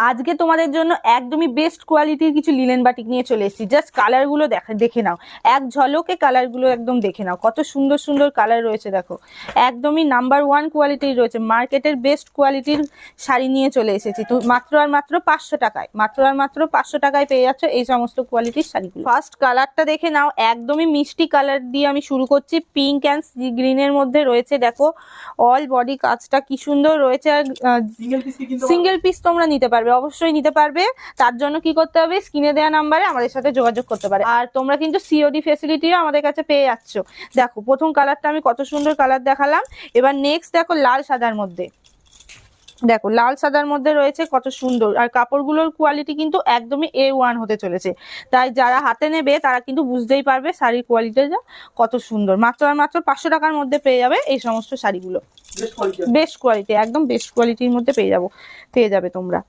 আজকে তোমাদের জন্য একদমই বেস্ট কোয়ালিটির কিছু লিনেন বাটিক নিয়ে চলে এসেছি। জাস্ট কালার গুলো দেখে নাও, এক ঝলকে কালার গুলো একদম দেখে নাও, কত সুন্দর সুন্দর কালার রয়েছে। দেখো একদমই নাম্বার 1 কোয়ালিটির রয়েছে, মার্কেটের বেস্ট কোয়ালিটির শাড়ি নিয়ে চলে এসেছি। তো মাত্র আর মাত্র 500 টাকায়, মাত্র আর মাত্র 500 টাকায় পেয়ে যাচ্ছ এই সমস্ত কোয়ালিটির শাড়িগুলো। ফার্স্ট কালারটা দেখে নাও, একদমই মিষ্টি কালার দিয়ে আমি শুরু করছি। পিঙ্ক অ্যান্ড গ্রিনের মধ্যে রয়েছে। দেখো অল বডি কাজটা কি সুন্দর রয়েছে। আর সিঙ্গেল পিস তোমরা নিতে পারবে, অবশ্যই নিতে পারবে। তার জন্য কি করতে হবে, স্ক্রিনে দেওয়া নাম্বারে আমাদের সাথে যোগাযোগ করতে পারে। আর তোমরা কিন্তু সিওডি ফেসিলিটিও আমাদের কাছে পেয়ে যাচ্ছ। দেখো প্রথম কালারটা আমি কত সুন্দর কালার দেখালাম। এবার নেক্সট দেখো লাল সাদার মধ্যে, দেখো লাল সাদার মধ্যে রয়েছে কত সুন্দর। আর কাপড়গুলোর কোয়ালিটি কিন্তু একদমই A1 হতে চলেছে, তাই যারা হাতে নেবে তারা কিন্তু বুঝতেই পারবে শাড়ির কোয়ালিটিটা কত সুন্দর। মাত্র আর মাত্র 500 টাকার মধ্যে পেয়ে যাবে এই সমস্ত শাড়িগুলো। বেস্ট কোয়ালিটি, একদম বেস্ট কোয়ালিটির মধ্যে পেয়ে যাবে তোমরা।